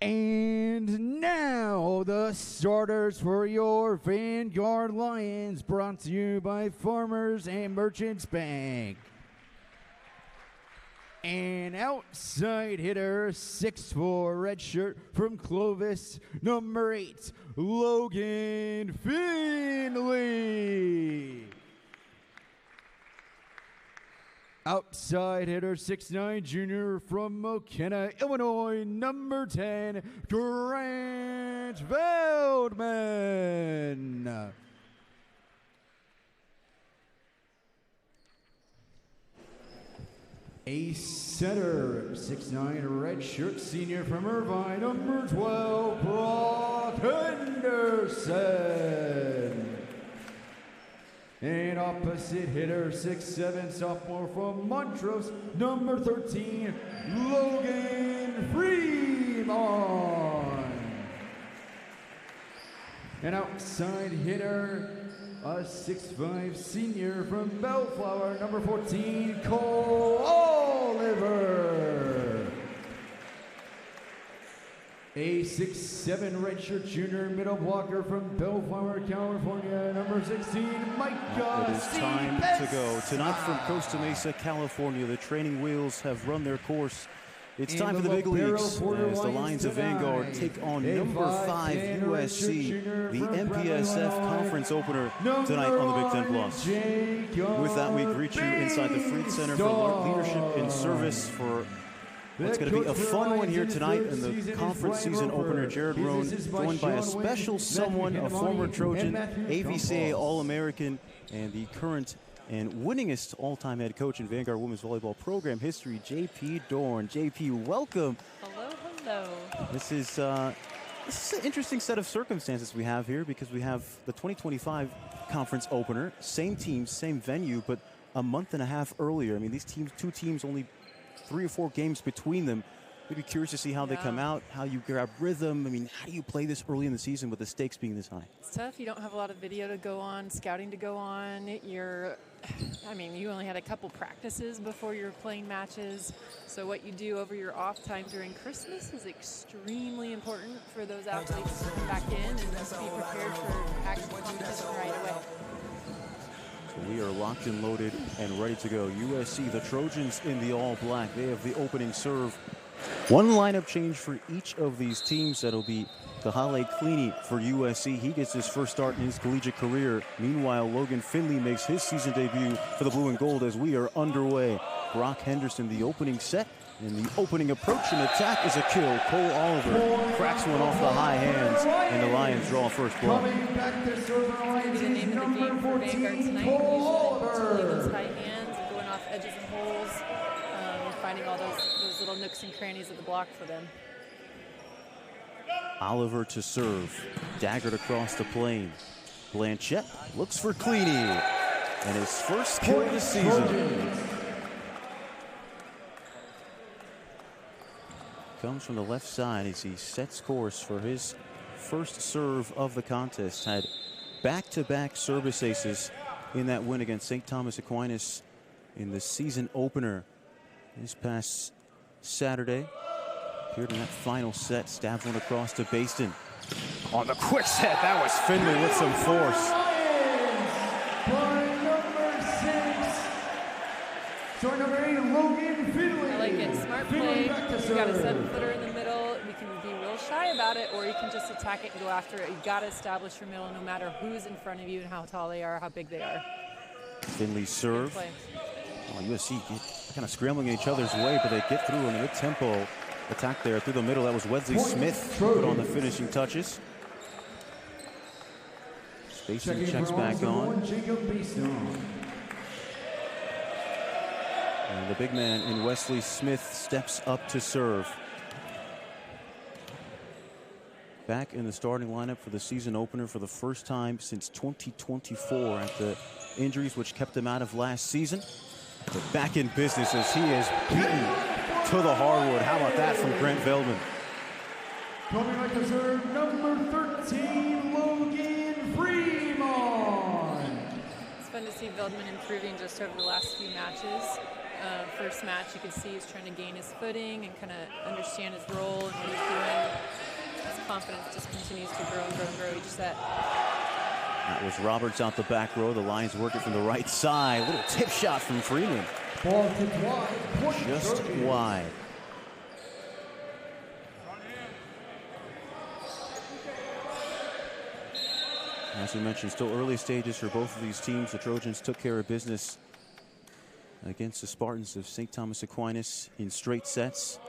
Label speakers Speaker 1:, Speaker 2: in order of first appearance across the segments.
Speaker 1: And now the starters for your Vanguard Lions, brought to you by Farmers and Merchants Bank. An outside hitter, 6'4", red shirt from Clovis, number 8, Logan Finley. Outside hitter, 6'9", junior from McKenna, Illinois, number 10, Grant Veldman. A center, 6'9", red shirt, senior from Irvine, number 12, Brock Henderson. An opposite hitter, 6'7", sophomore from Montrose, number 13, Logan Fremont. An outside hitter, a 6'5", senior from Bellflower, number 14, Cole Oliver. A 6'7", redshirt junior middle blocker from Bellflower, California, number 16, Micah.
Speaker 2: It is time to go. Tonight from Costa Mesa, California, the training wheels have run their course. It's time for the big leagues as the Lions of Vanguard take on number 5 USC, the MPSF conference opener tonight on the Big Ten Plus. With that, we greet you inside the Freed Center for Leadership in Service for what's going to be a fun one here tonight in the conference season opener. Jared Roan, joined by a special someone, a former Trojan, AVCA All-American, and the current and winningest all-time head coach in Vanguard women's volleyball program history, JP Dorn. JP, welcome.
Speaker 3: Hello, hello.
Speaker 2: This is an interesting set of circumstances we have here, because we have the 2025 conference opener, same teams, same venue, but a month and a half earlier. I mean, these teams, two teams, only 3 or 4 games between them. We'd be curious to see how they come out, how you grab rhythm. I mean, how do you play this early in the season with the stakes being this high?
Speaker 3: It's tough. You don't have a lot of video to go on, scouting to go on. You only had a couple practices before you're playing matches. So what you do over your off time during Christmas is extremely important for those athletes to come back in and just be prepared for actual competition right away.
Speaker 2: So we are locked and loaded and ready to go. USC, the Trojans in the all black. They have the opening serve. One lineup change for each of these teams. That'll be Kahale Cleany for USC. He gets his first start in his collegiate career. Meanwhile, Logan Finley makes his season debut for the blue and gold as we are underway. Brock Henderson, the opening set, and the opening approach and attack is a kill. Cole Oliver cracks one off the high hands, and the Lions draw first blood.
Speaker 3: The name of the game for Vanguard tonight, usually those high hands, going off edges and holes, finding all those little nooks and crannies of the block for them.
Speaker 2: Oliver to serve, daggered across the plane. Blanchette looks for Cleany, and his first kill of the season. Comes from the left side as he sets course for his first serve of the contest. Had back-to-back service aces in that win against St. Thomas Aquinas in the season opener this past Saturday. Appeared in that final set, stabs one across to Baston. On the quick set, that was Finley with some force.
Speaker 3: I like it. Smart play. You've got a 7-footer in the middle. You can be real shy about it, or you can just attack it and go after it. You've got to establish your middle no matter who's in front of you and how tall they are, how big they are.
Speaker 2: Finley serve. USC kind of scrambling in each other's way, but they get through in a mid-tempo attack there through the middle. That was Wesley Smith put on the finishing touches. Spacing checks back on. And the big man in Wesley Smith steps up to serve. Back in the starting lineup for the season opener for the first time since 2024 after injuries which kept him out of last season. But back in business as he is beaten to the hardwood. How about that from Grant Veldman?
Speaker 1: Coming right to serve, number 13, Logan Fremont.
Speaker 3: It's fun to see Veldman improving just over the last few matches. first match, you could see he's trying to gain his footing and kind of understand his role and what he's doing. His confidence just continues to grow and grow and grow each set.
Speaker 2: That was Roberts out the back row. The Lions working from the right side. A little tip shot from Freeman. Just wide. As we mentioned, still early stages for both of these teams. The Trojans took care of business against the Spartans of St. Thomas Aquinas in straight sets,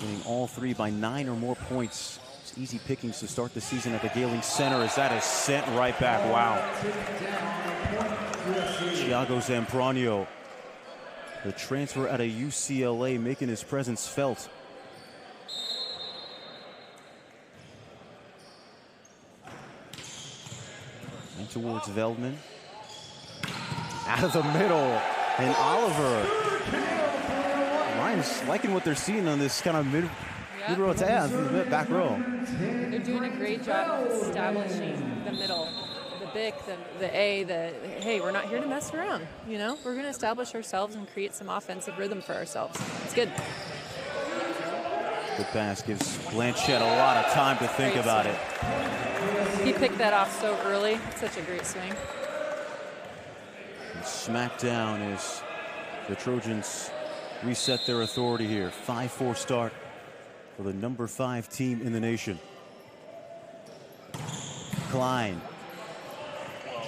Speaker 2: winning all 3 by 9 or more points. It's easy pickings to start the season at the Gailing Center as that is sent right back. Wow. Thiago Zampronio, the transfer out of UCLA, making his presence felt. And towards Veldman. Out of the middle. And Oliver. Lions liking what they're seeing on this kind of mid-row back row.
Speaker 3: They're doing a great job of establishing the middle, the BIC, the A, hey, we're not here to mess around, you know? We're going to establish ourselves and create some offensive rhythm for ourselves. It's good.
Speaker 2: Good pass gives Blanchette a lot of time to think about it.
Speaker 3: He picked that off so early. It's such a great swing.
Speaker 2: And smacked down as the Trojans reset their authority here. 5-4 start for the number 5 team in the nation. Klein.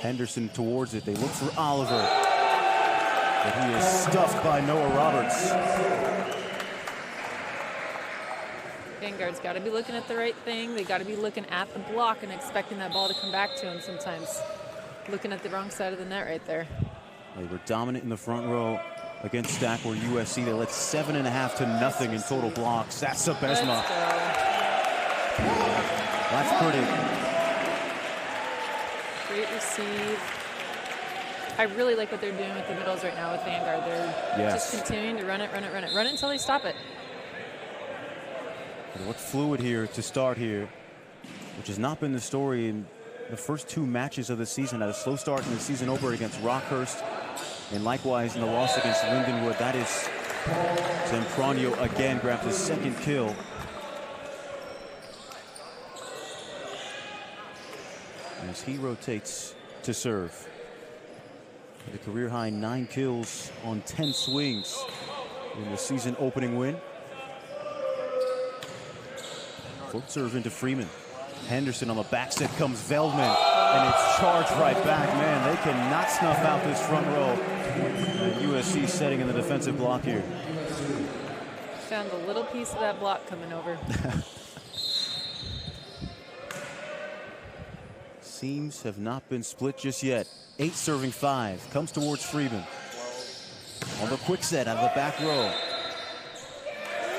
Speaker 2: Henderson towards it. They look for Oliver. But he is stuffed by Noah Roberts.
Speaker 3: Vanguard's got to be looking at the right thing. They got to be looking at the block and expecting that ball to come back to him sometimes. Looking at the wrong side of the net right there.
Speaker 2: They were dominant in the front row against Stack or USC. They led 7.5 to nothing in total blocks. That's Sabesma. That's pretty.
Speaker 3: Great receive. I really like what they're doing with the middles right now with Vanguard. They're just continuing to run it until they stop it.
Speaker 2: They look fluid here to start here, which has not been the story in the first 2 matches of the season. Had a slow start in the season opener against Rockhurst, and likewise in the loss against Lindenwood. That is Zampronio again grabbed his 2nd kill. As he rotates to serve. The career high 9 kills on 10 swings in the season opening win. Float serve into Freeman. Henderson on the back set comes Veldman, and it's charged right back. Man, they cannot snuff out this front row. USC setting in the defensive block here.
Speaker 3: Found a little piece of that block coming over.
Speaker 2: Seams have not been split just yet. 8 serving 5. Comes towards Freeman. On the quick set out of the back row.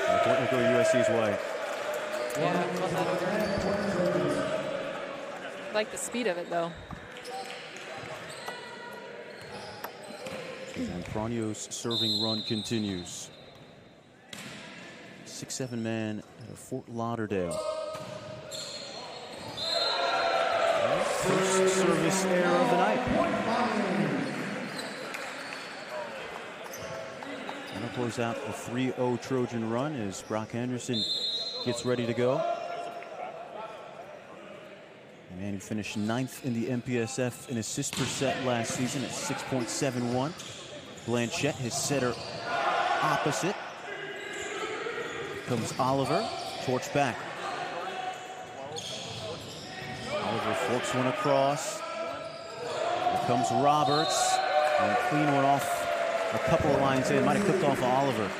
Speaker 2: The point will go USC's way.
Speaker 3: Yeah, I like the speed of it, though.
Speaker 2: Zampronio's serving run continues. 6-7 man out of Fort Lauderdale. First service error of the night. And I'll close out a 3-0 Trojan run as Brock Henderson gets ready to go. The man who finished 9th in the MPSF in assists per set last season at 6.71. Blanchette, his setter opposite. Comes Oliver, torch back. Oliver forks one across. Here comes Roberts. And clean one off a couple of lines in. Might have clipped off of Oliver.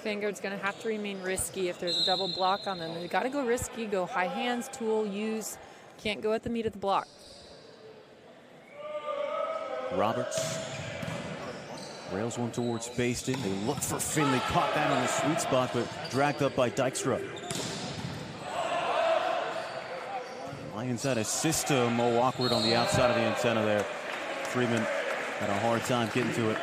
Speaker 3: Vanguard's going to have to remain risky if there's a double block on them. They've got to go risky, go high hands, tool, use. Can't go at the meat of the block. Roberts
Speaker 2: rails one towards Baston. They look for Finley. Caught that in the sweet spot, but dragged up by Dykstra. Lions had a system. Mo awkward on the outside of the antenna there. Freeman had a hard time getting to it.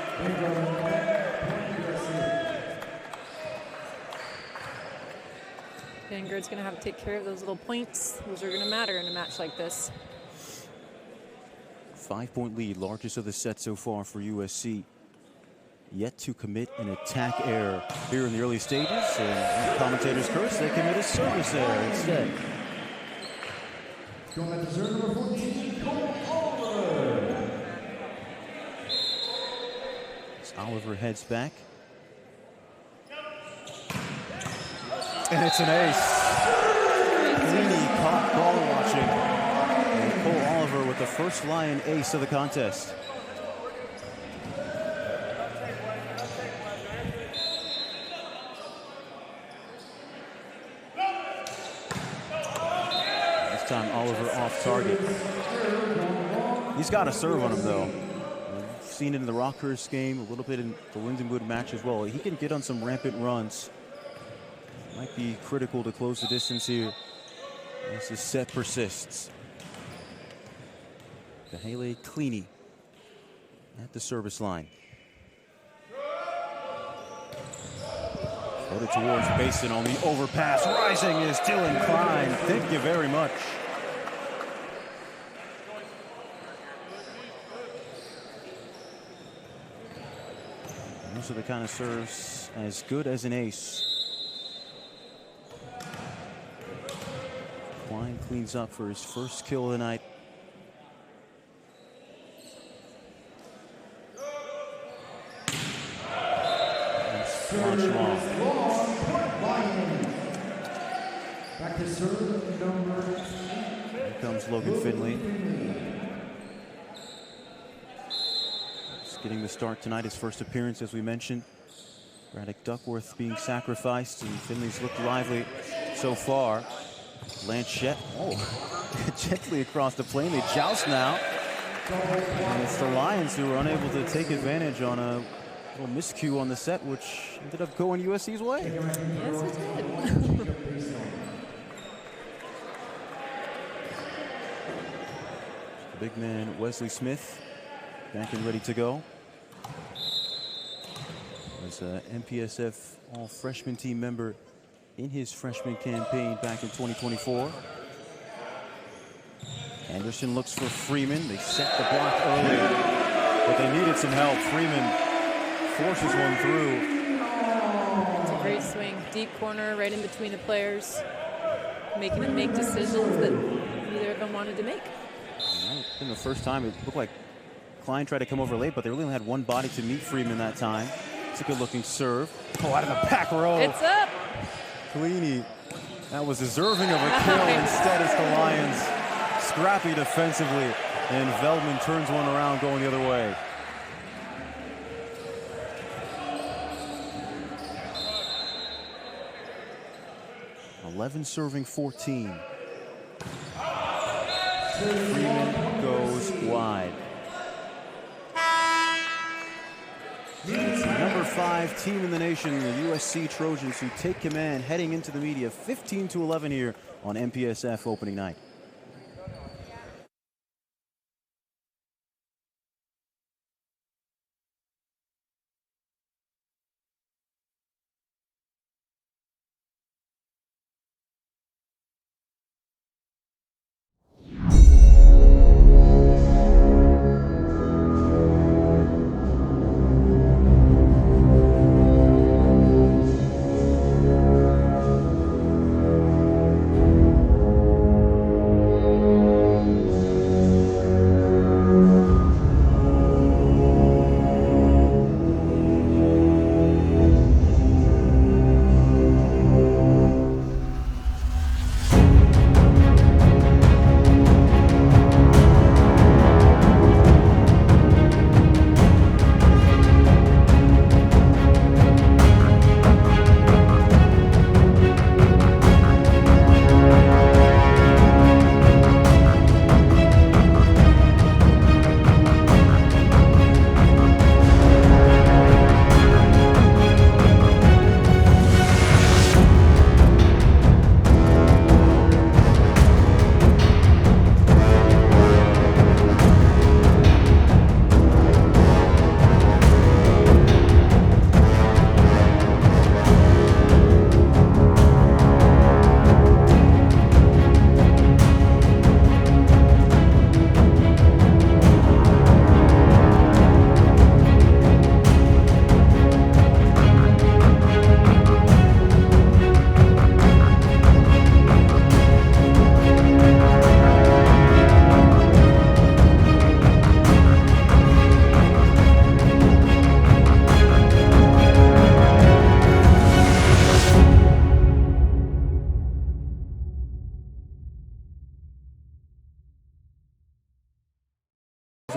Speaker 3: Vanguard's going to have to take care of those little points. Those are going to matter in a match like this.
Speaker 2: 5-point lead, largest of the set so far for USC. Yet to commit an attack error here in the early stages. And commentators curse, they commit a service error instead.
Speaker 1: Going at the serve, number 14, Oliver.
Speaker 2: As Oliver heads back. And it's an ace. Cleany caught ball watching. And Cole Oliver with the first Lion ace of the contest. This time Oliver off target. He's got a serve on him though. We've seen it in the Rockhurst game, a little bit in the Lindenwood match as well. He can get on some rampant runs. Might be critical to close the distance here as the set persists. Kahele Cleany at the service line. Floated towards Basin on the overpass. Rising is Dylan Klein. Thank you very much. Those are the kind of serves as good as an ace. Klein cleans up for his first kill of the night. Launch long.
Speaker 1: Back to serve number.
Speaker 2: Here comes Logan Finley. Just getting the start tonight, his first appearance, as we mentioned. Braddock Duckworth being sacrificed, and Finley's looked lively so far. Lanchette, gently across the plane. They joust now. And it's the Lions who were unable to take advantage on a little miscue on the set, which ended up going USC's way.
Speaker 3: Yes, it did.
Speaker 2: Big man Wesley Smith back and ready to go. Was an MPSF all-freshman team member in his freshman campaign back in 2024. Anderson looks for Freeman. They set the block early, but they needed some help. Freeman forces one through.
Speaker 3: It's a great swing. Deep corner, right in between the players, making them make decisions that neither of them wanted to make.
Speaker 2: It's been the first time it looked like Klein tried to come over late, but they really only had one body to meet Freeman that time. It's a good-looking serve. Oh, out of the back row.
Speaker 3: It's up.
Speaker 2: Cleany, that was deserving of a kill. Instead, it's the Lions scrappy defensively, and Veldman turns one around going the other way. Eleven serving 14. Freeman goes wide. It's the number 5 team in the nation, the USC Trojans, who take command heading into the media 15-11 here on MPSF opening night.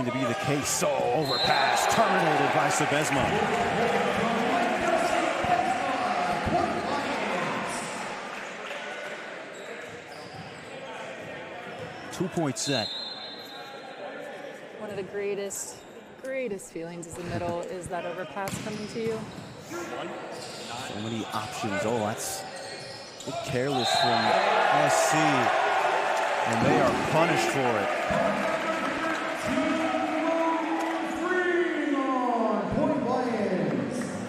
Speaker 2: looking to be the case. So overpass terminated by Sebesma. 2-point set.
Speaker 3: One of the greatest feelings is the middle is that overpass coming to you.
Speaker 2: So many options. Oh, that's a bit careless from SC, and they are punished for it.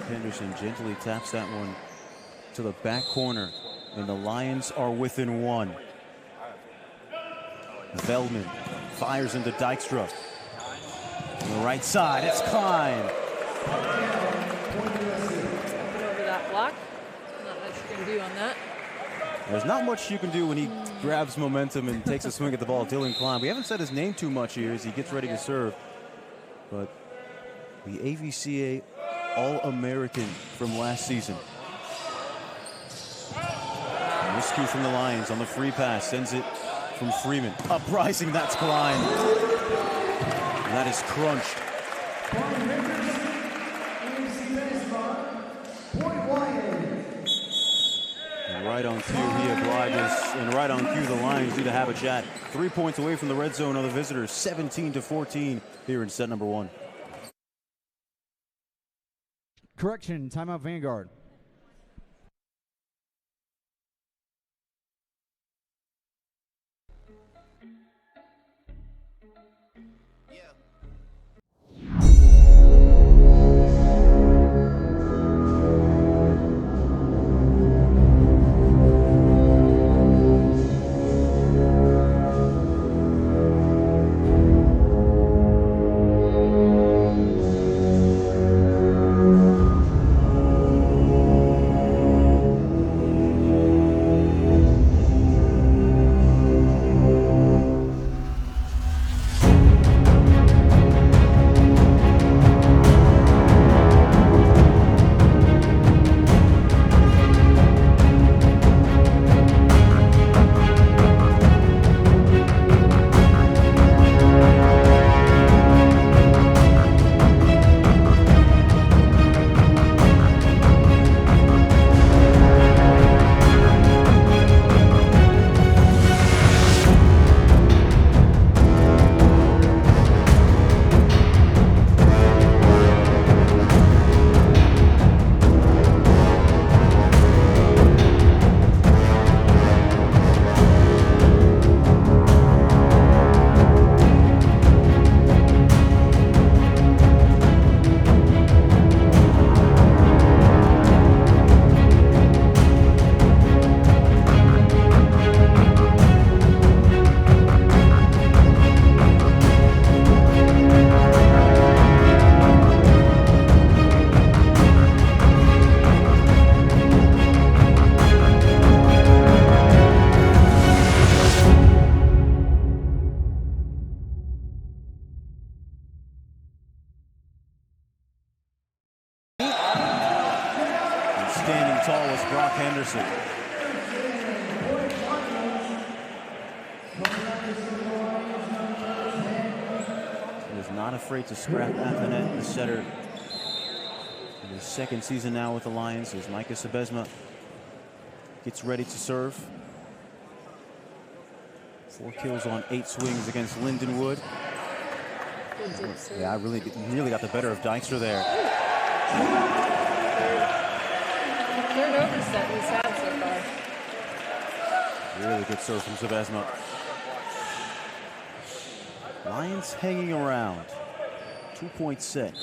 Speaker 2: Henderson gently taps that one to the back corner, and the Lions are within one. Veldman fires into Dykstra. On the right side, it's Klein.
Speaker 3: Over that block. Not much you can do on that.
Speaker 2: There's not much you can do when he grabs momentum and takes a swing at the ball. Dylan Klein. We haven't said his name too much here as he gets ready to serve. But the AVCA All-American from last season. Miscue from the Lions on the free pass. Sends it from Freeman. Uprising, that's Klein. And that is crunched. And right on cue, he obliges. And right on cue, the Lions need to have a chat. 3 points away from the red zone on the visitors. 17-14 here in set number 1.
Speaker 1: Correction, timeout Vanguard.
Speaker 2: Standing tall is Brock Henderson. He is not afraid to scrap at the net. The setter in his second season now with the Lions as Micah Sebesma gets ready to serve. 4 kills on 8 swings against Lindenwood. Yeah, I really got the better of Dykstra there.
Speaker 3: Third overset he's had so far.
Speaker 2: Really good serve from Sebesma. Lions hanging around. 2-point set.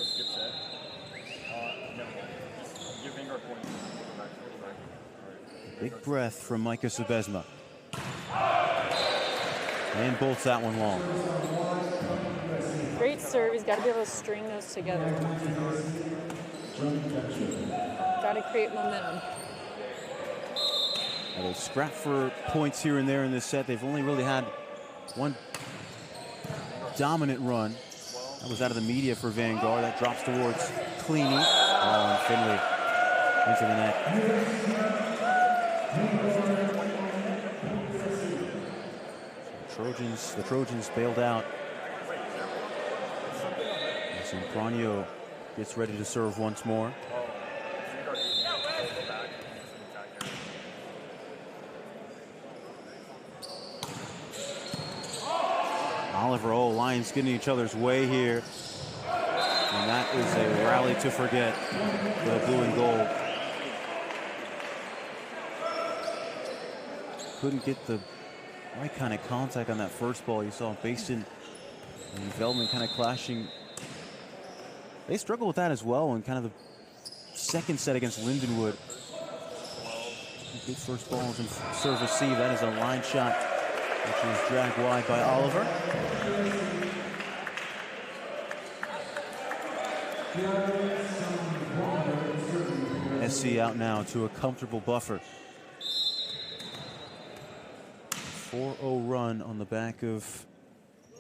Speaker 2: Big breath from Micah Sebesma. And bolts that one long.
Speaker 3: Great serve. He's got to be able to string those together. Got to create momentum.
Speaker 2: Now they scrap for points here and there in this set. They've only really had one dominant run. That was out of the media for Vanguard. That drops towards Cleany. Oh, and Finley into the net. The Trojans bailed out. Sempronio gets ready to serve once more. Oliver, Lions getting each other's way here. And that is a rally to forget for the blue and gold. Couldn't get the right kind of contact on that first ball. You saw Basin and Veldman kind of clashing. They struggle with that as well in kind of the second set against Lindenwood. Good first balls and serve receive. That is a line shot, which is dragged wide by Oliver. SC out now to a comfortable buffer. 4-0 run on the back of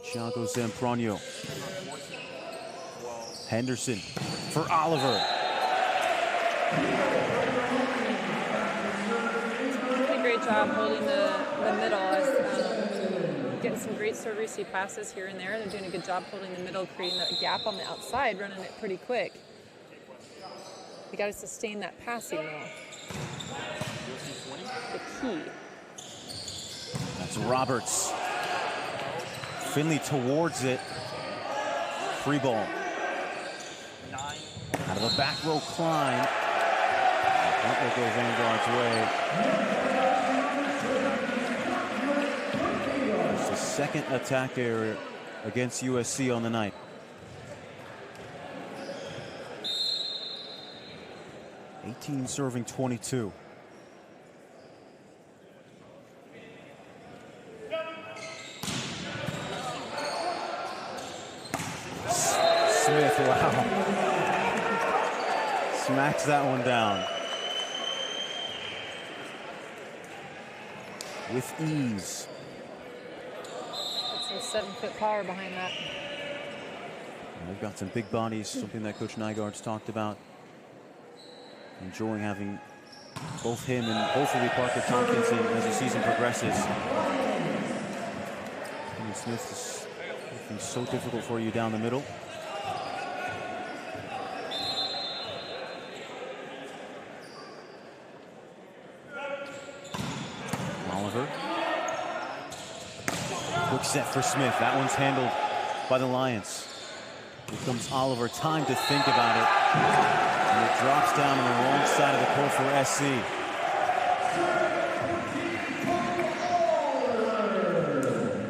Speaker 2: Thiago Sempronio. Henderson for Oliver.
Speaker 3: Doing a great job holding the middle. Getting some great serve receive passes here and there. They're doing a good job holding the middle, creating a gap on the outside, running it pretty quick. We got to sustain that passing though. The key.
Speaker 2: That's Roberts. Finley towards it. Free ball. Out of the back row, Klein. That will go Vanguard's way. It's the second attack area against USC on the night. '18 serving 22. Smith, wow. Smacks that one down. With ease.
Speaker 3: That's some 7-foot power behind that.
Speaker 2: They've got some big bodies, something that Coach Nygaard's talked about. Enjoying having both him and hopefully Parker Tompkins as the season progresses. And Smith is making it so difficult for you down the middle. Oliver. Quick set for Smith. That one's handled by the Lions. Here comes Oliver. Time to think about it. And it drops down on the wrong side of the court for SC.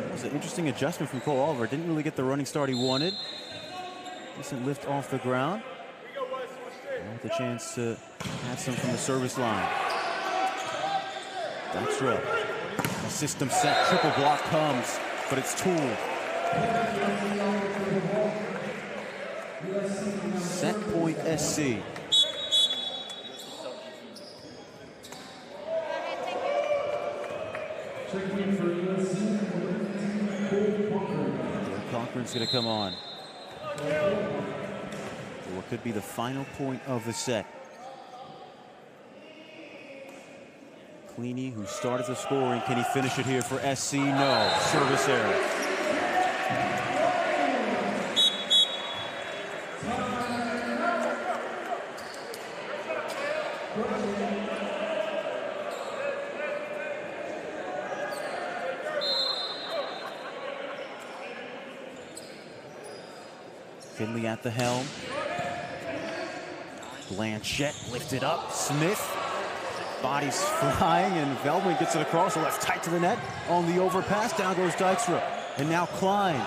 Speaker 2: That was an interesting adjustment from Cole Oliver. Didn't really get the running start he wanted. Decent lift off the ground. With a chance to add some from the service line. Dykstra. The system set. Triple block comes, but it's tooled. Set point SC. Cochran's going to come on. What could be the final point of the set. Cleany, who started the scoring, can he finish it here for SC? No. Service error. Finley at the helm. Blanchette lifted up. Smith. Bodies flying, and Veldman gets it across. The left tight to the net. On the overpass, down goes Dykstra. And now Klein.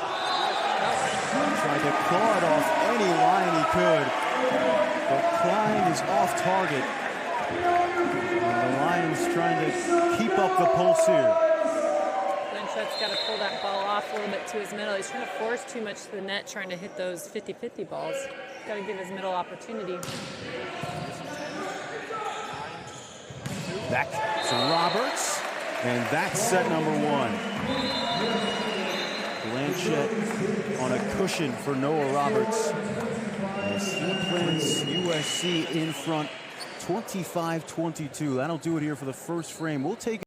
Speaker 2: Tried to claw it off any line he could. But Klein is off target. And the Lions trying to keep up the pulse here.
Speaker 3: Blanchette's got to pull that ball off a little bit to his middle. He's trying to force too much to the net, trying to hit those 50-50 balls. Got to give his middle opportunity.
Speaker 2: Back to Roberts, and that's set number one. Blanchette on a cushion for Noah Roberts. As he plants USC in front 25-22. That'll do it here for the first frame. We'll take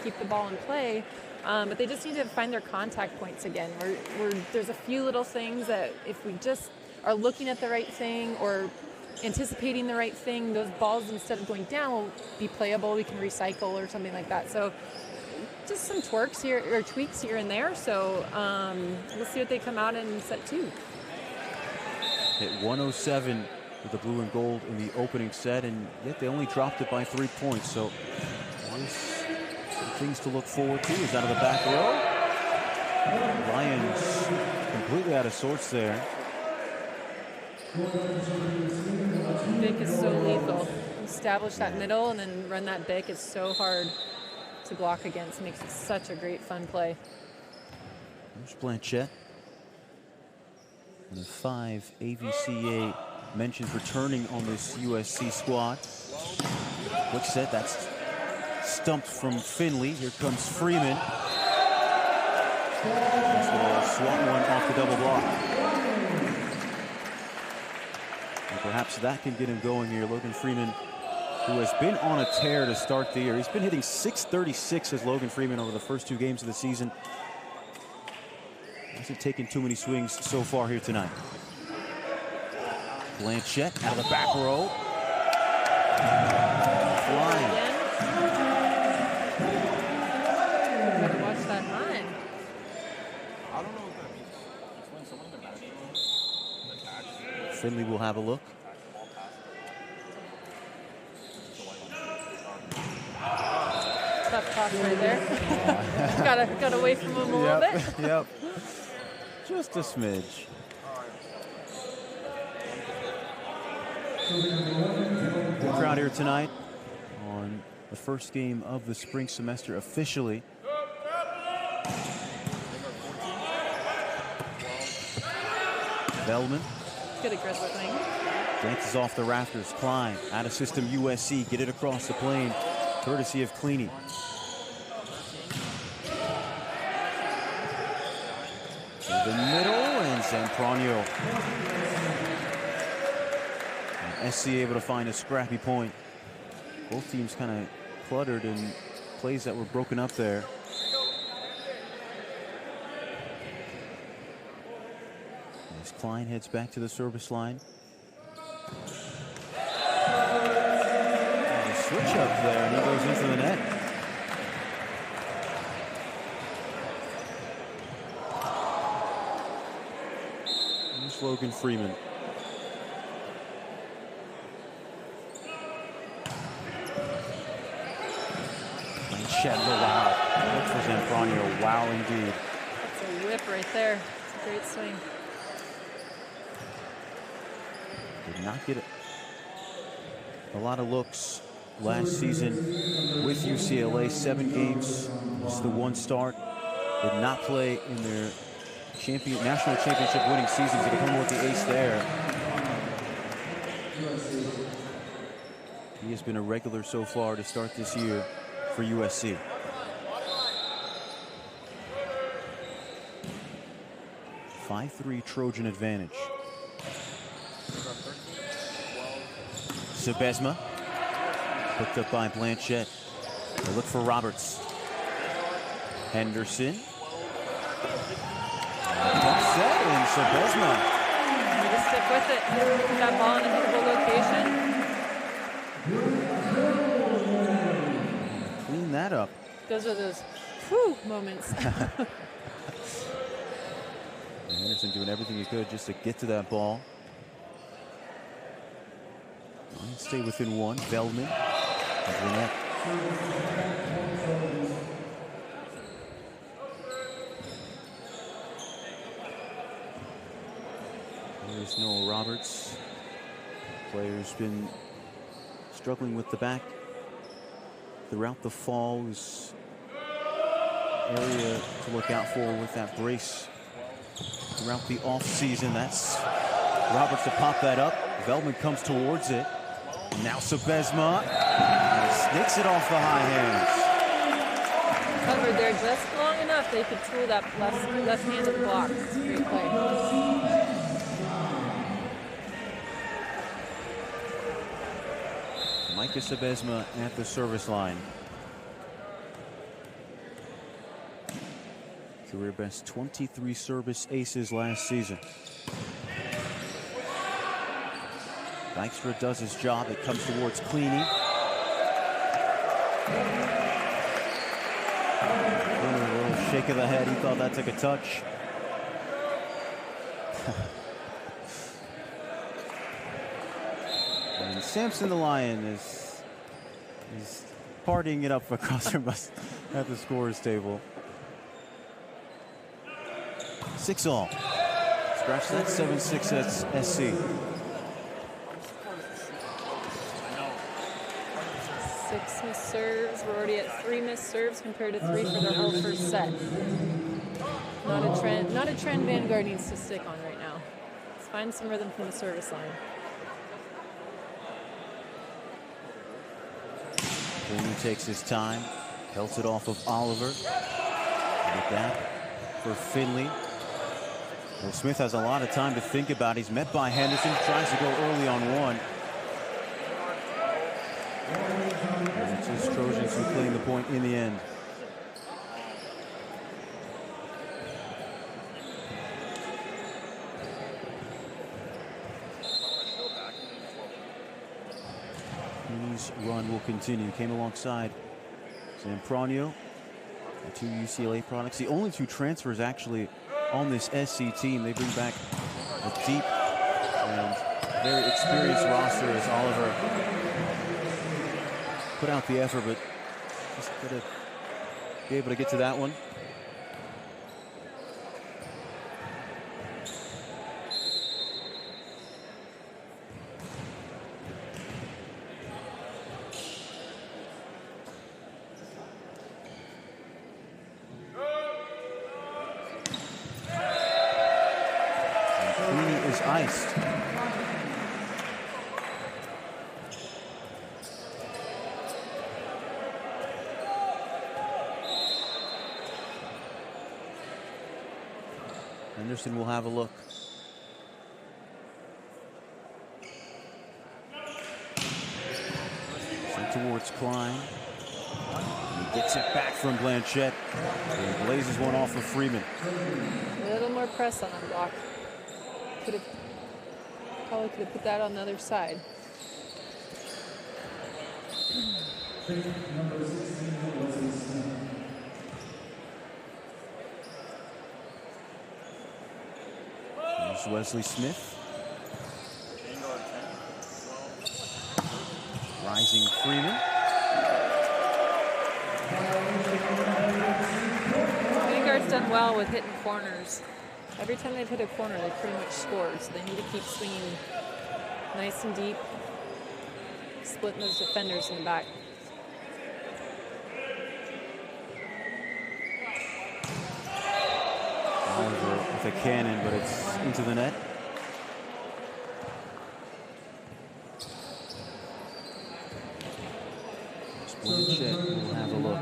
Speaker 3: keep the ball in play. But they just need to find their contact points again. There's a few little things that if we just are looking at the right thing or anticipating the right thing, those balls, instead of going down, will be playable. We can recycle or something like that. So just some tweaks here and there. So we'll see what they come out in set 2.
Speaker 2: Hit 107 with the blue and gold in the opening set, and yet they only dropped it by 3 points. So some things to look forward to is out of the back row. Lions completely out of sorts there.
Speaker 3: Bick is so lethal. Establish that middle and then run that Bick is so hard to block against. Makes it such a great fun play.
Speaker 2: There's Blanchette. And the 5 AVCA mentions returning on this USC squad. Quick set, that's stumped from Finley. Here comes Freeman. Swat one off the double block. And perhaps that can get him going here. Logan Freeman, who has been on a tear to start the year. He's been hitting .636 as Logan Freeman over the first 2 games of the season. Hasn't taken too many swings so far here tonight. Blanchette out of the back row. Flying.
Speaker 3: Gotta watch that line.
Speaker 4: I don't know what that means. It's when someone in the match attacks.
Speaker 2: Finley will have a look.
Speaker 3: Tough toss right there. got away from him a little bit.
Speaker 2: Yep. Just a smidge. Good crowd here tonight on the first game of the spring semester officially. Bellman.
Speaker 3: Good aggressive thing.
Speaker 2: Dances off the rafters. Klein out of system USC. Get it across the plane. Courtesy of Cleany. The middle and Zampranio. And SC able to find a scrappy point. Both teams kind of cluttered in plays that were broken up there. As Klein heads back to the service line. There's a switch up there and he goes into the net. Logan Freeman. And Shedler, wow. Look for Zampranio, wow indeed.
Speaker 3: That's a whip right there. It's a great swing.
Speaker 2: Did not get a lot of looks last season with UCLA. 7 games, just the 1 start. Did not play in their national championship winning seasons. He come with the ace there. He has been a regular so far to start this year for USC. .53 Trojan advantage. Sebesma picked up by Blanchette. They look for Roberts. Henderson. Set and Sebesma.
Speaker 3: You just stick with it. Put that ball in a hittable location.
Speaker 2: Clean that up.
Speaker 3: Those are those whew moments.
Speaker 2: Henderson doing everything he could just to get to that ball. Stay within 1. Veldman. There's Noah Roberts. Player's been struggling with the back throughout the fall. Is area to look out for with that brace throughout the off season. That's Roberts to pop that up. Veldman comes towards it. Now Sebesma snicks it off the high hands.
Speaker 3: Covered there just long enough they could tool that left-handed block. Great play.
Speaker 2: Micah Sebesma at the service line. Career best 23 service aces last season. Dykstra does his job. It comes towards Cleany. A little shake of the head. He thought that took a touch. And Samson the Lion is partying it up across from us at the scorer's table. 6-all. Scratch that 7-6 at SC.
Speaker 3: 6 missed serves. We're already at 3 missed serves compared to 3 for their whole first set. Not a trend Vanguard needs to stick on right now. Let's find some rhythm from the service line.
Speaker 2: Cleany takes his time, pelts it off of Oliver. With that for Finley. Well, Smith has a lot of time to think about. He's met by Henderson, tries to go early on one. And it's his Trojans who claim the point in the end. Cleany's run will continue. Came alongside Zampronio, the 2 UCLA products. The only 2 transfers actually on this SC team. They bring back a deep and very experienced roster as Oliver put out the effort, but just gotta be able to get to that one. Iced. Henderson will have a look. Sent towards Klein. He gets it back from Blanchette. And blazes one off of Freeman.
Speaker 3: A little more press on that block. Probably could have put that on the other side. There's Wesley Smith. Rising Freeman. Vanguard's done well with hitting corners. Every time they've hit a corner, they pretty much score, so they need to keep swinging nice and deep, splitting those defenders in the back.
Speaker 2: Oliver with a cannon, but it's into the net. Blanchette will have a look.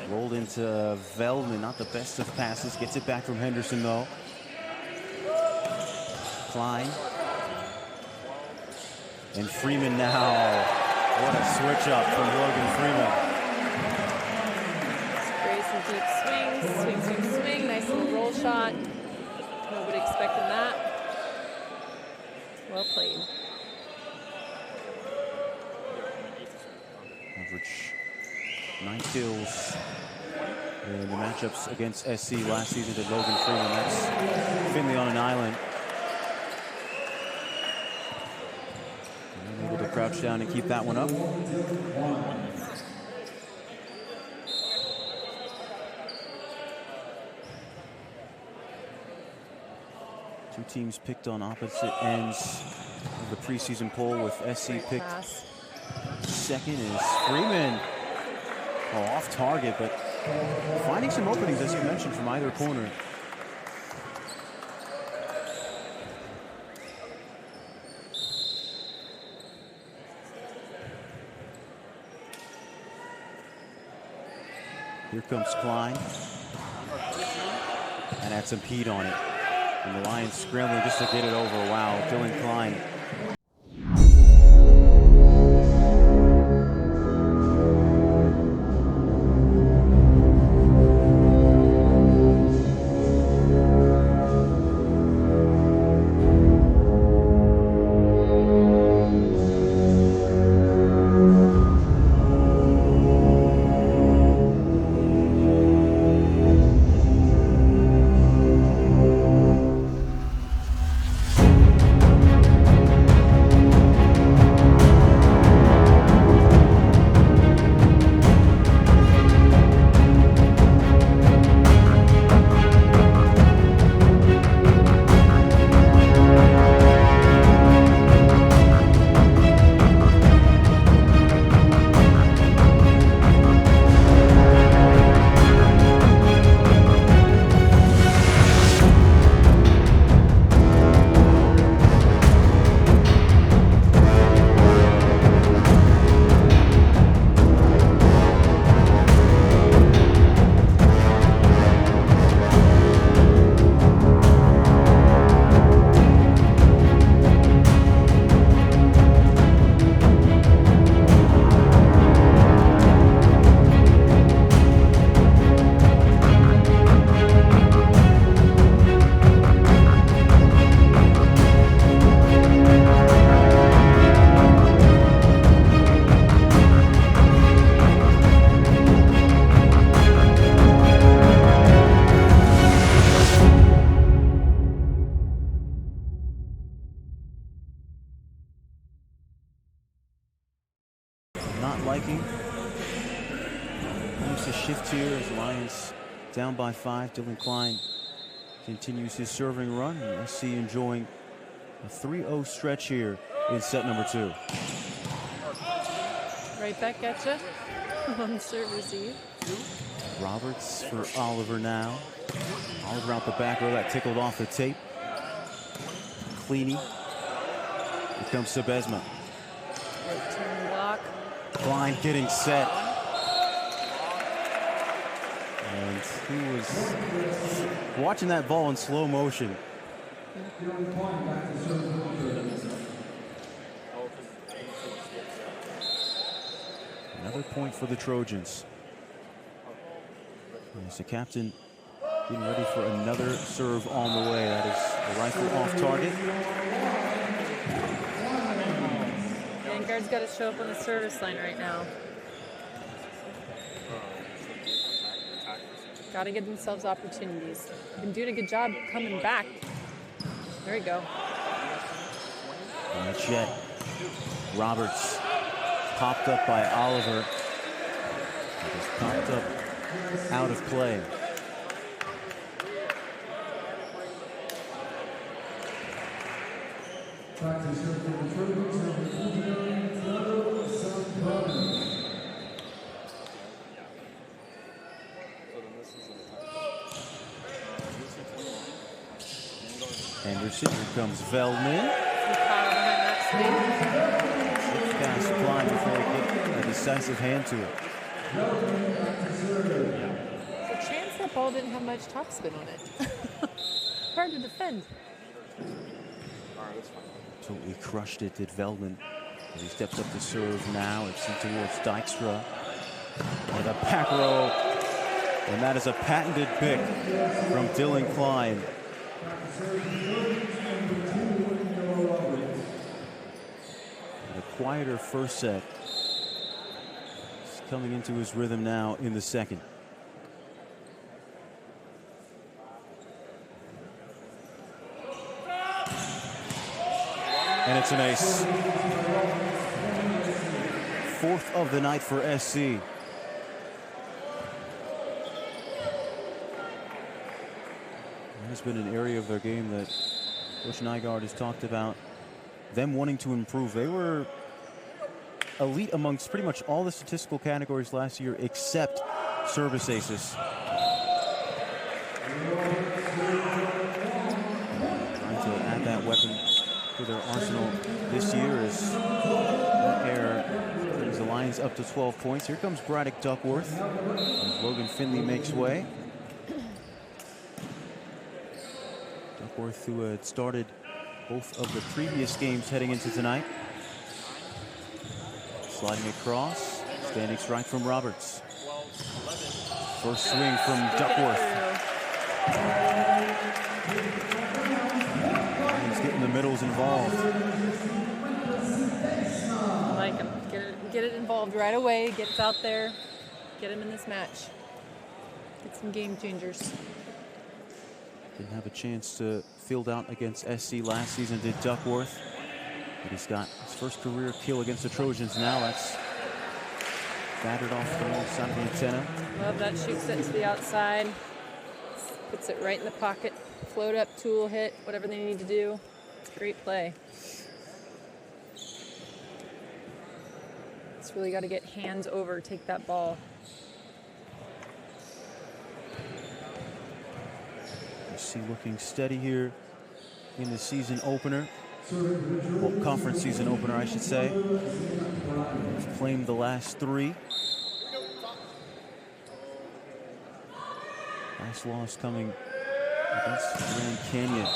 Speaker 2: Rolled into Veldman, not the best of passes. Gets it back from Henderson, though. Klein. And Freeman now. What a switch up from Logan Freeman.
Speaker 3: Sprays some deep swings. Swing, swing, swing. Nice little roll shot. Nobody expecting that. Well played.
Speaker 2: Average 9 kills in the matchups against SC last season to Logan Freeman. That's Finley on an island. And able to crouch down and keep that one up. Two teams picked on opposite ends of the preseason poll, with SC picked second is Freeman. Oh, off target, but finding some openings, as you mentioned, from either corner. Here comes Klein. And had some heat on it. And the Lions scrambling just to get it over. Wow, Dylan Klein down by 5. Dylan Klein continues his serving run. And SC enjoying a 3-0 stretch here in set number 2.
Speaker 3: Right back at you on the serve receive.
Speaker 2: Roberts for Oliver now. Oliver out the back row, that tickled off the tape. Cleany. Here comes Sebesma.
Speaker 3: Right turn block.
Speaker 2: Klein getting set. And he was watching that ball in slow motion. Another point for the Trojans. As the captain getting ready for another serve on the way. That is a rifle off target.
Speaker 3: Vanguard's got to show up on the service line right now. Got to give themselves opportunities. Been doing a good job coming back. There you go.
Speaker 2: Not yet. Roberts popped up by Oliver. Just popped up out of play. Anderson, here comes Veldman. Pass blind before they get a decisive hand to it.
Speaker 3: The chance that ball didn't have much topspin on it. Hard to defend.
Speaker 2: Totally crushed it, did Veldman. As he steps up to serve now, it's in towards Dykstra. And a back row. And that is a patented pick from Dylan Klein. A quieter first set. He's coming into his rhythm now in the second. And it's an ace. 4th of the night for SC. There's been an area of their game that Coach Nygaard has talked about them wanting to improve. They were elite amongst pretty much all the statistical categories last year except service aces. Trying to add that weapon to their arsenal this year as that error brings the Lions up to 12 points. Here comes Braddock Duckworth as Logan Finley makes way. Duckworth, who had started both of the previous games heading into tonight. Sliding across, standing strike from Roberts. First swing from Duckworth. He's getting the middles involved.
Speaker 3: I like him. Get it involved right away. Get it out there. Get him in this match. Get some game changers.
Speaker 2: Didn't have a chance to field out against SC last season, did Duckworth. But he's got his first career kill against the Trojans now. That's battered off the wrong side of the antenna.
Speaker 3: Love that, shoots it to the outside. Puts it right in the pocket. Float up, tool hit, whatever they need to do. Great play. It's really got to get hands over, take that ball.
Speaker 2: SC looking steady here in the season opener. Well, conference season opener, I should say. They've claimed the last 3. Last loss coming against Grand Canyon.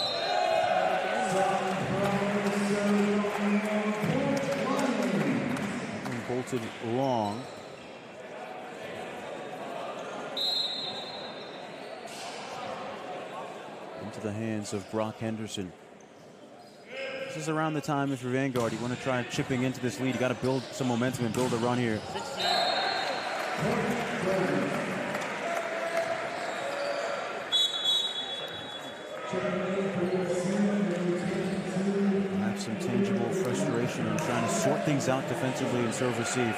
Speaker 2: And bolted long. Into the hands of Brock Henderson. This is around the time, if you're Vanguard, you want to try chipping into this lead. You got to build some momentum and build a run here. Have some tangible frustration and trying to sort things out defensively and serve receive.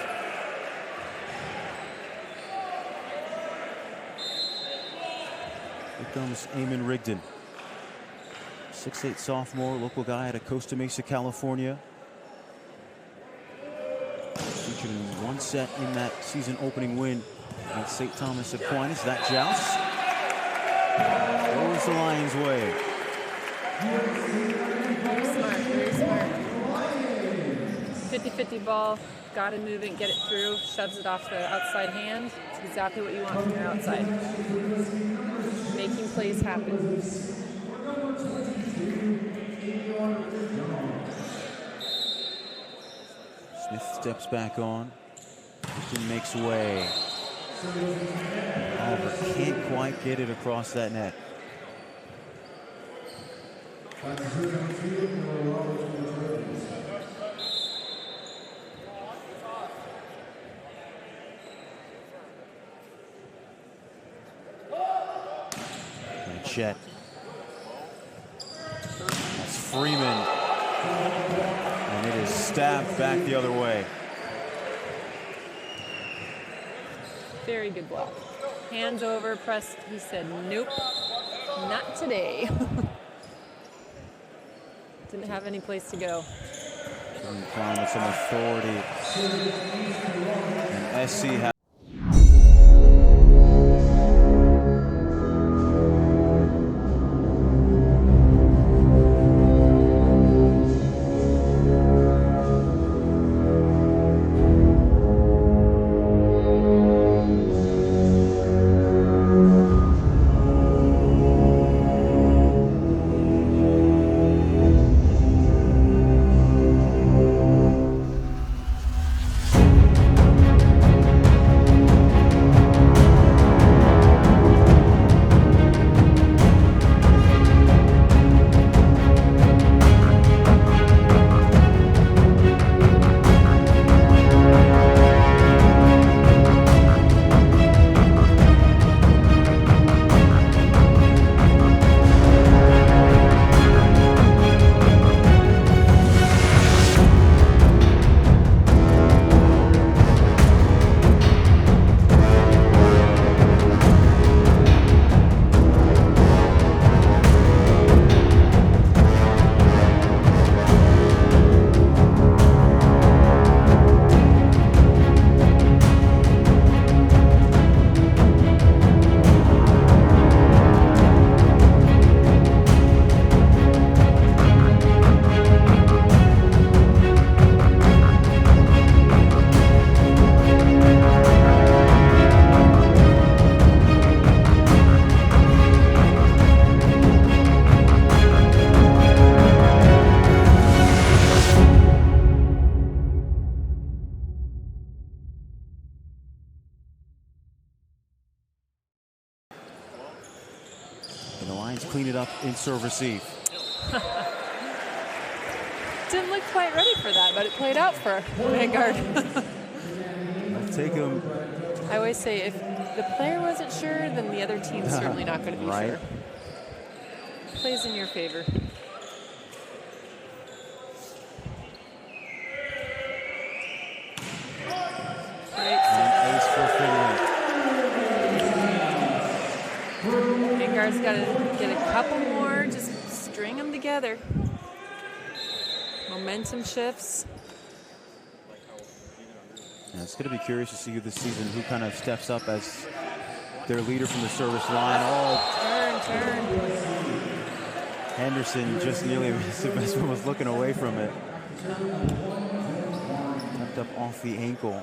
Speaker 2: comes Eamon Rigdon. 6'8" sophomore, local guy out of Costa Mesa, California. Featured in one set in that season opening win against St. Thomas Aquinas. That joust goes the Lions' way.
Speaker 3: Very smart, very smart. 50-50 ball, gotta move it, get it through, shoves it off the outside hand. It's exactly what you want from your outside. Making plays happen.
Speaker 2: Smith steps back on. Houston makes way. Oliver can't quite get it across that net. And Chet. That's Freeman. And it is stabbed back the other way.
Speaker 3: Very good block. Hands over, pressed. He said, nope, not today. Didn't have any place to go.
Speaker 2: Climb with some authority. And SC has clean it up in serve receive.
Speaker 3: Didn't look quite ready for that, but it played out for Vanguard.
Speaker 2: I'll take him.
Speaker 3: I always say if the player wasn't sure, then the other team's certainly not going to be sure. Plays in your favor. Vanguard's got to get a couple more, just string them together. Momentum shifts.
Speaker 2: Yeah, it's going to be curious to see who this season, who kind of steps up as their leader from the service line. Oh,
Speaker 3: turn.
Speaker 2: Henderson just nearly missed it. Best one was looking away from it. Tucked up off the ankle.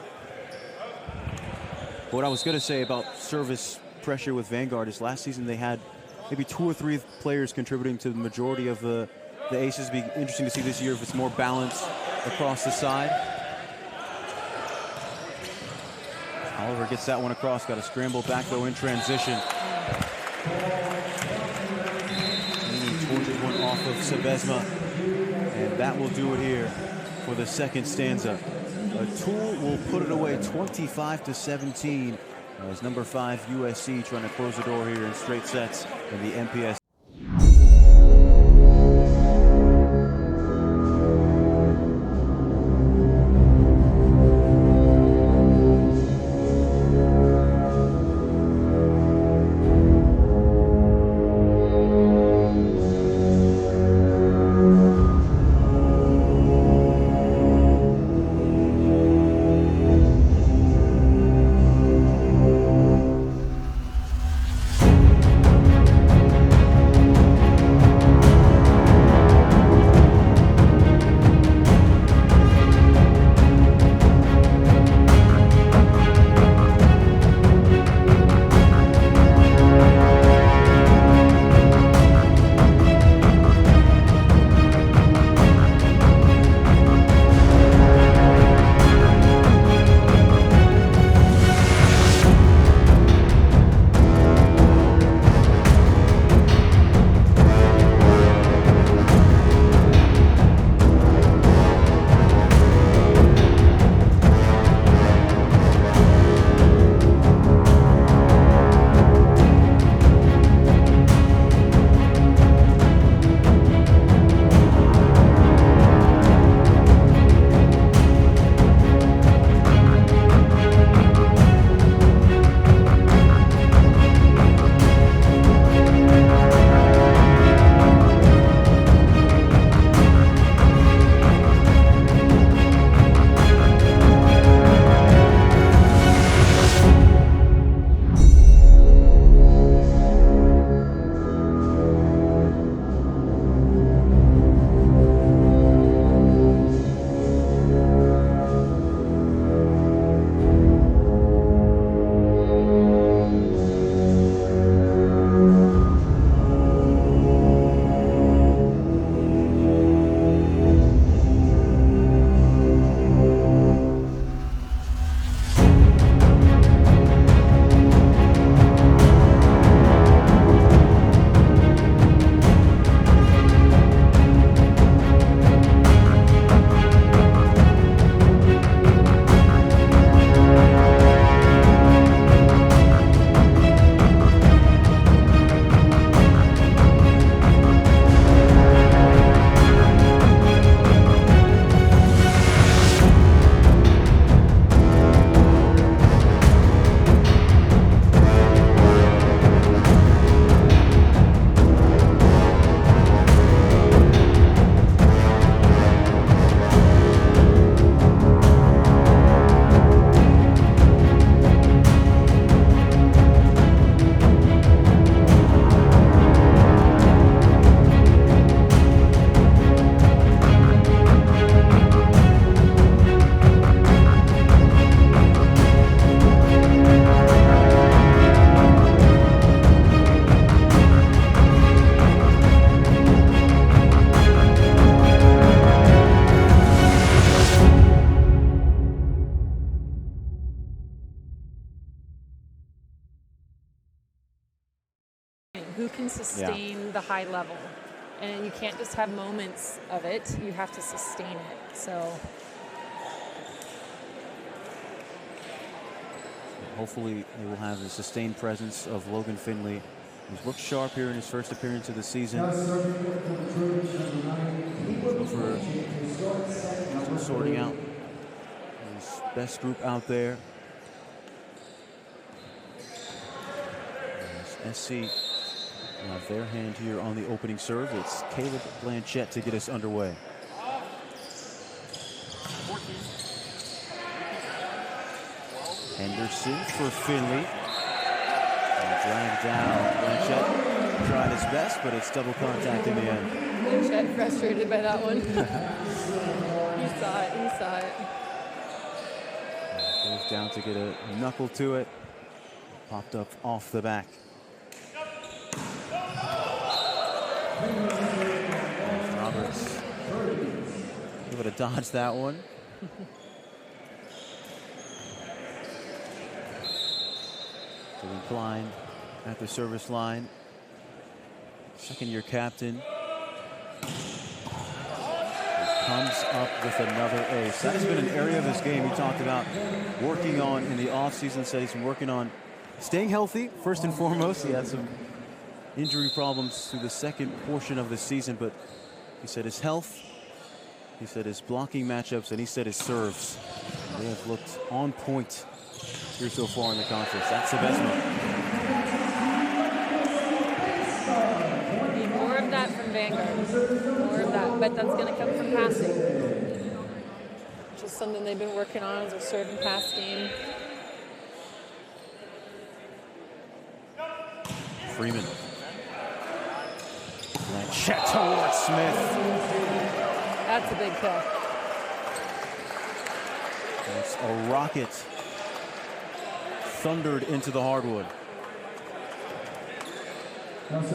Speaker 2: What I was going to say about service pressure with Vanguard is last season they had maybe 2 or 3 players contributing to the majority of the aces. It'd be interesting to see this year if it's more balanced across the side. Oliver gets that one across, got a scramble back though in transition. Leaning towards one off of Sebesma, and that will do it here for the second stanza. Tool will put it away 25-17 as number 5 USC trying to close the door here in straight sets in the MPS.
Speaker 3: high level. And you can't just have moments of it. You have to sustain it. So
Speaker 2: hopefully they will have the sustained presence of Logan Finley, who's looked sharp here in his first appearance of the season. Sorting out his best group out there. As SC have their hand here on the opening serve. It's Caleb Blanchette to get us underway. Henderson for Finley. Dragged down. Blanchette tried his best, but it's double contact in the end.
Speaker 3: Blanchette frustrated by that one. He saw it. He saw it.
Speaker 2: Goes down to get a knuckle to it. Popped up off the back. Roberts able to dodge that one. Dylan Klein at the service line. Second-year captain. Comes up with another ace. That has been an area of this game he talked about working on in the offseason. Said he's been working on staying healthy, first and foremost. He had some injury problems through the second portion of the season, but he said his health, he said his blocking matchups, and he said his serves. They have looked on point here so far in the contest. That's the best one.
Speaker 3: Need more of that from Vanguard. More of that, but that's going to come from passing. Which is something they've been working on as a serve and pass game.
Speaker 2: Freeman. Blanchette towards Smith.
Speaker 3: That's a big kill.
Speaker 2: It's a rocket. Thundered into the hardwood. I'm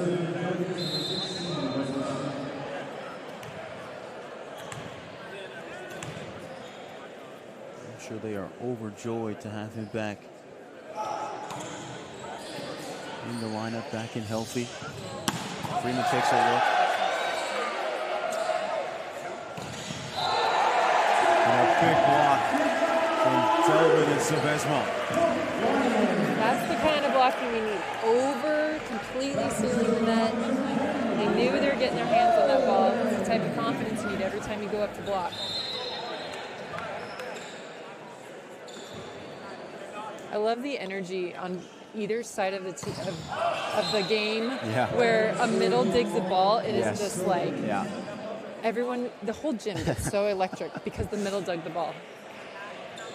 Speaker 2: sure they are overjoyed to have him back in the lineup, back in healthy. Freeman takes a look. And a big block from Delvin and Silvesma.
Speaker 3: That's the kind of blocking we need. Over, completely sealing the net. They knew they were getting their hands on that ball. It's the type of confidence you need every time you go up to block. I love the energy on either side of the game, where a middle digs the ball. It is just like everyone, the whole gym gets so electric because the middle dug the ball.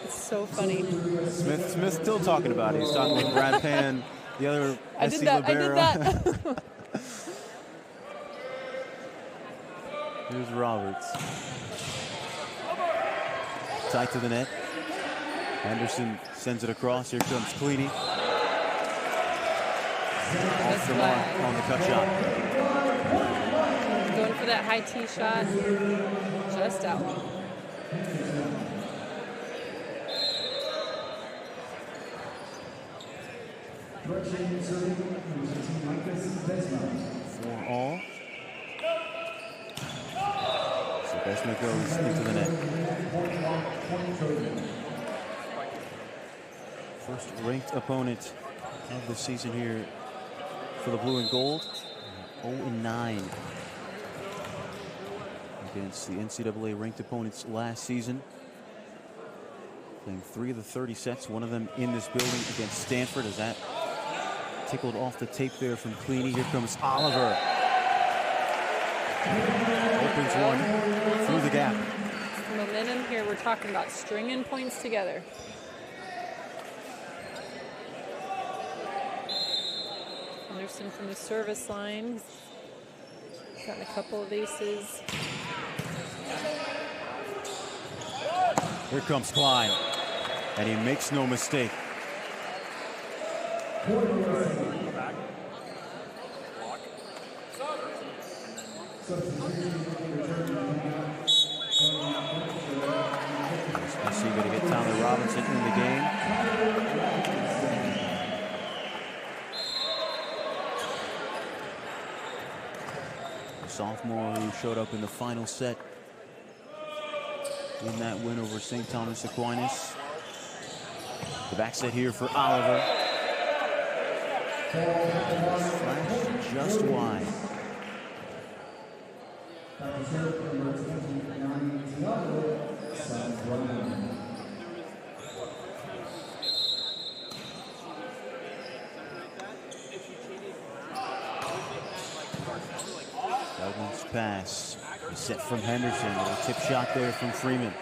Speaker 3: It's so funny.
Speaker 2: Smith's still talking about it. He's talking with Brad Pan, the other SC libero.
Speaker 3: I did that.
Speaker 2: Here's Roberts. Tight to the net. Henderson sends it across. Here comes Cleany. Off the mark on the cut shot.
Speaker 3: Going for that high tee shot. Just out.
Speaker 2: For all. Silvesma goes into the net. First ranked opponent of the season here for the blue and gold. 0-9 against the NCAA ranked opponents last season. Playing 3 of the 30 sets, one of them in this building against Stanford. As that tickled off the tape there from Cleany. Here comes Oliver. Opens one through the gap.
Speaker 3: Momentum here, we're talking about stringing points together. Anderson from the service line. He's gotten a couple of aces.
Speaker 2: Here comes Klein, and he makes no mistake. SC going to get Tyler Robinson in the game. the sophomore who showed up in the final set in that win over St. Thomas Aquinas. The back set here for Oliver. Flash just wide. Feldman's pass. Set from Henderson. A tip shot there from Freeman.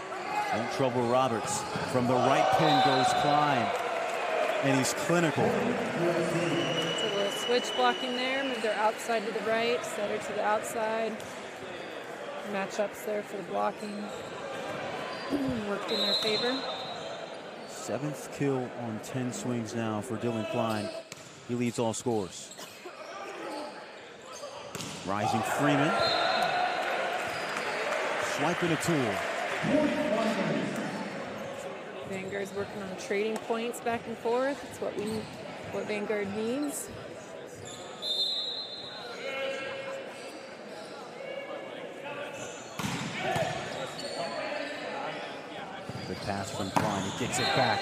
Speaker 2: In trouble Roberts. From the right pin goes Klein. And he's clinical.
Speaker 3: It's a little switch blocking there. Move their outside to the right, setter to the outside. Matchups there for the blocking. Worked in their favor.
Speaker 2: 7th kill on 10 swings now for Dylan Klein. He leads all scores. Rising Freeman. Swiping a tool.
Speaker 3: Vanguard's working on trading points back and forth. It's what Vanguard needs.
Speaker 2: Good pass from Klein. He gets it back.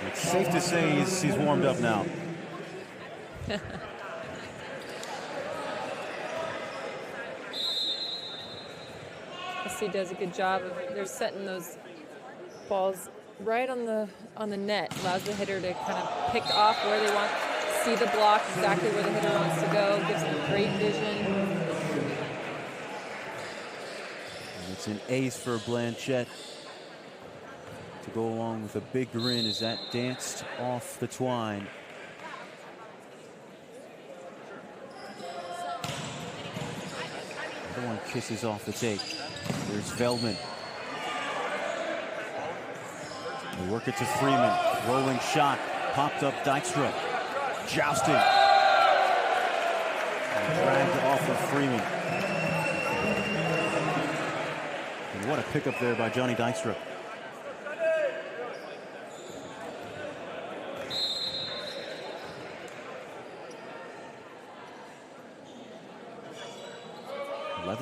Speaker 2: It's safe to say he's warmed up now.
Speaker 3: USC does a good job of they're setting those balls right on the net. Allows the hitter to kind of pick off where they want, see the block, exactly where the hitter wants to go. Gives them great vision.
Speaker 2: And it's an ace for Blanchette to go along with a big grin as that danced off the twine. Another one kisses off the tape. There's Feldman. They work it to Freeman. Rolling shot. Popped up Dykstra. Jousting. And dragged off of Freeman. And what a pickup there by Johnny Dykstra.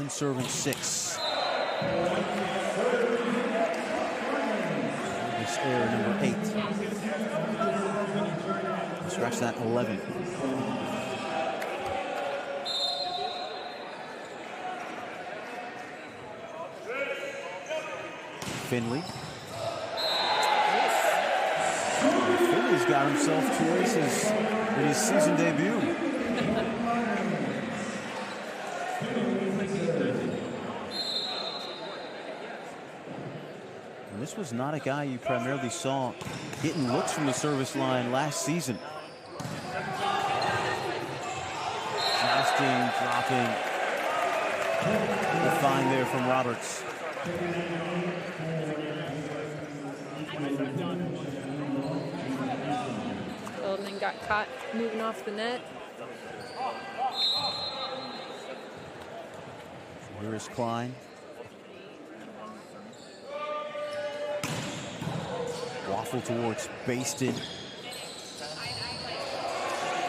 Speaker 2: Serving 6. This error number 8. Scratch that 11. Finley. Finley's got himself 2 aces in his season debut. This was not a guy you primarily saw getting looks from the service line last season. Jousting, dropping. The find there from Roberts.
Speaker 3: Feldman got caught moving off the net.
Speaker 2: Here is Klein. Waffle towards Basted.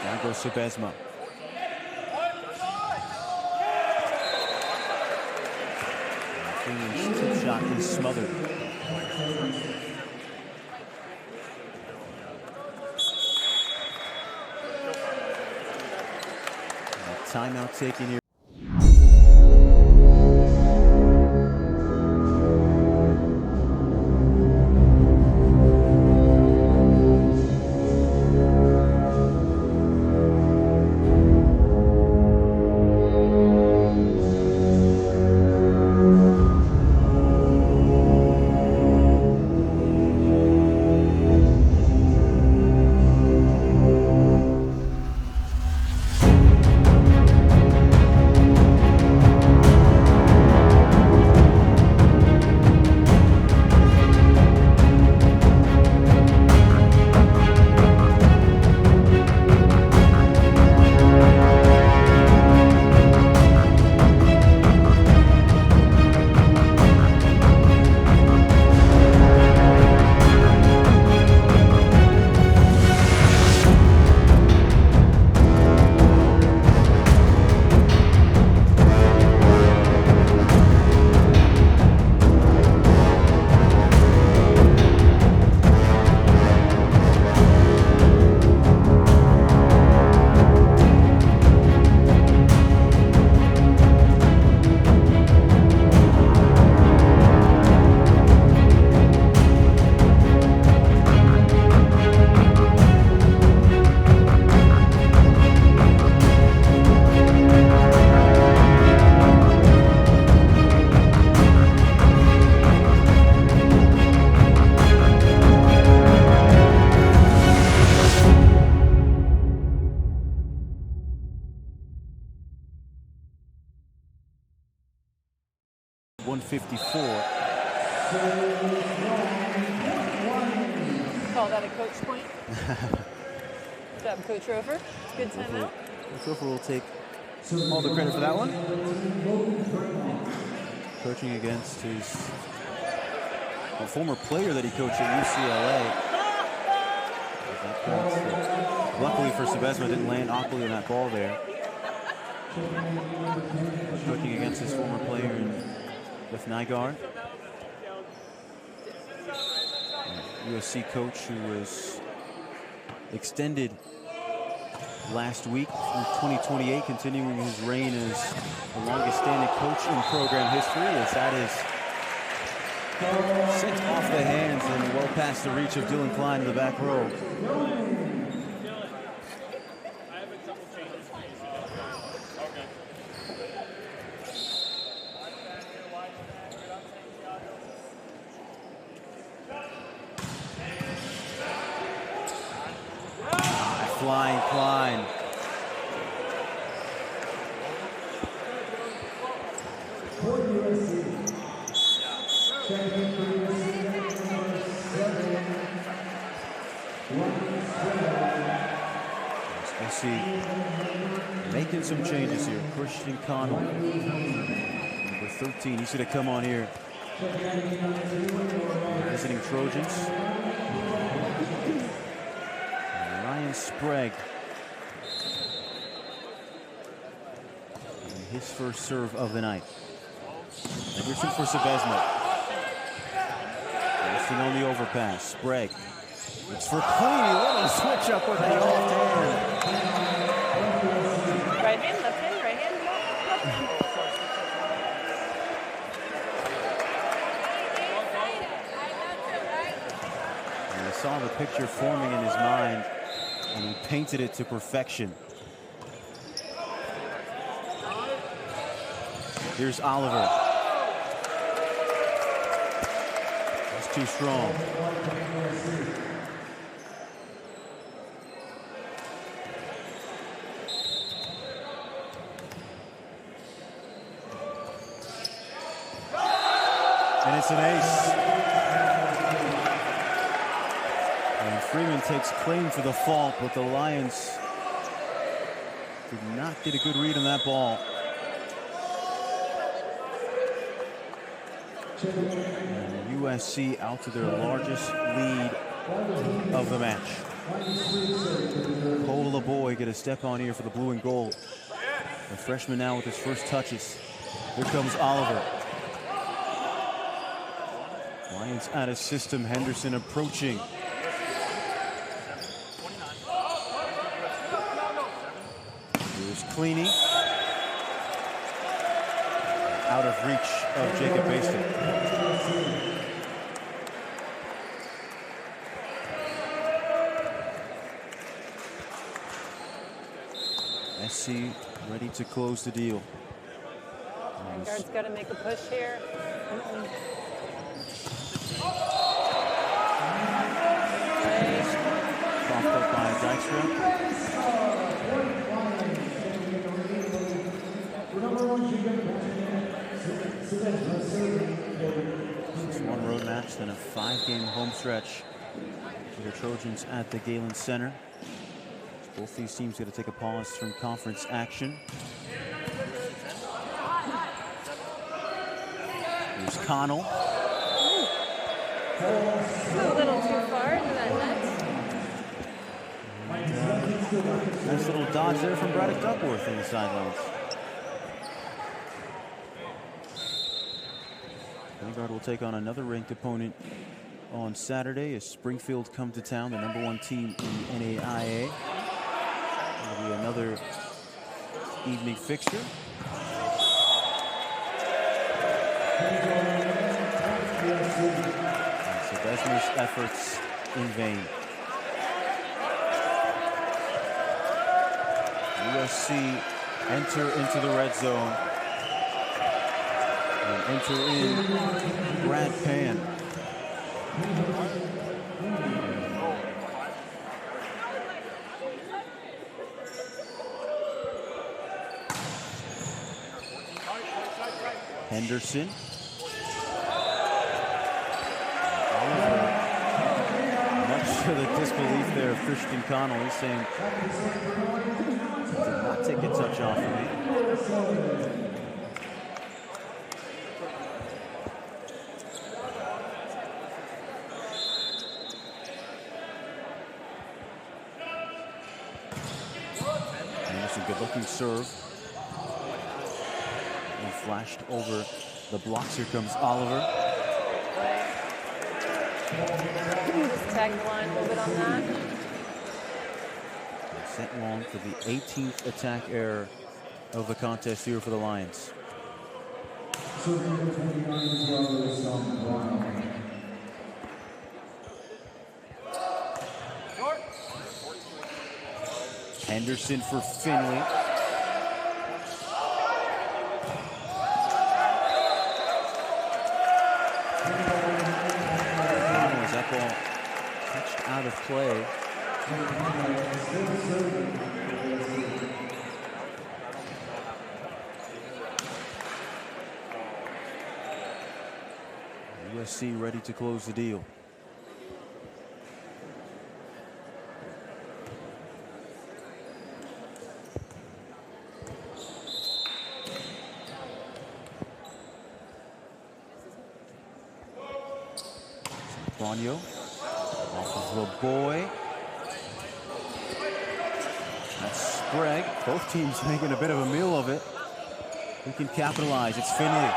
Speaker 2: Now goes Sebesma. Tip shot is smothered. Timeout taken here. 154.
Speaker 3: Call that a coach point? Good job, Coach Rover. Good timeout.
Speaker 2: Coach Rover will take all the credit for that one. Coaching against his former player that he coached at UCLA. Luckily for Sebesma, didn't land awkwardly on that ball there. Coaching against his former player with Nygaard. USC coach who was extended last week through 2028, continuing his reign as the longest standing coach in program history, as that is sent off the hands and well past the reach of Dylan Klein in the back row. Flying Klein. USC making some changes here. Christian Connell, number 13. He should have come on here. Visiting Trojans. Sprague. And his first serve of the night. Anderson for Sebesma. Resting on the overpass. Sprague. It's for Clooney. What a switch up with the off hand.
Speaker 3: Right hand, left hand, right hand, left hand.
Speaker 2: And I saw the picture forming in his mind, and he painted it to perfection. Here's Oliver. That's too strong. And it's an ace. And Freeman takes claim for the fault, but the Lions did not get a good read on that ball. And USC out to their largest lead of the match. Cole LeBoy get a step on here for the blue and gold. The freshman now with his first touches. Here comes Oliver. Lions out of system. Henderson approaching. Here's Cleany. Out of reach of Jacob Basin. SC ready to close the deal.
Speaker 3: Vanguard's got to make a push here.
Speaker 2: Coughed up by Dykstra. It's one road match, then a 5-game home stretch for the Trojans at the Galen Center. Both these teams got to take a pause from conference action. Here's Connell.
Speaker 3: A little too far into that net.
Speaker 2: Nice little dodge there from Braddock Duckworth in the sidelines. Vanguard will take on another ranked opponent on Saturday as Springfield come to town, the #1 team in the NAIA. It'll be another evening fixture. Sebesma's efforts in vain. USC enter into the red zone and enter in Brad Pan. Henderson disbelief there of Christian Connell. He's saying, did not take a touch off of me. Anderson, good looking serve. And flashed over the blocks. Here comes Oliver.
Speaker 3: Just tag the line a little bit on that.
Speaker 2: Set long for the 18th attack error of the contest here for the Lions. Henderson for Finley. That ball touched out of play. USC ready to close the deal. Bonio off of LeBoy. That's Sprague. Both teams making a bit of a meal of it. Who can capitalize? It's Finley.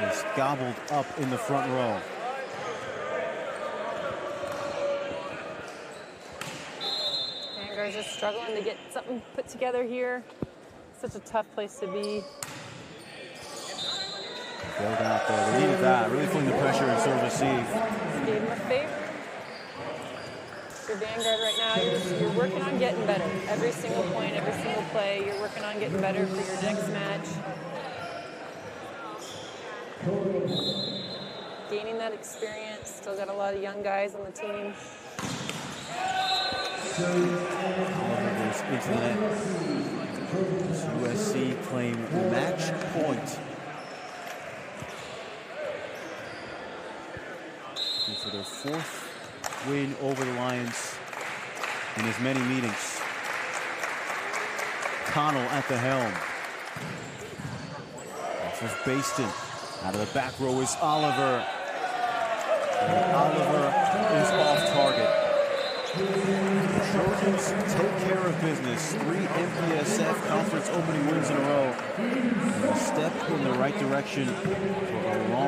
Speaker 2: He's gobbled up in the front row.
Speaker 3: Vanguard's just struggling to get something put together here. Such a tough place to be.
Speaker 2: Build out there. They needed that. Really feeling the pressure and serve receive.
Speaker 3: Gave him a favor. Your Vanguard right now, you're working on getting better. Every single point, every single play, you're working on getting better for your next match. Gaining that experience. Still got a lot of young guys on the team.
Speaker 2: Oliver goes into the net. USC claim match point. And for their 4th win over the Lions in as many meetings. Connell at the helm. Off of Baston. Out of the back row is Oliver. And Oliver is off target. The Trojans take care of business. 3 MPSF conference opening wins in a row. A step in the right direction for a long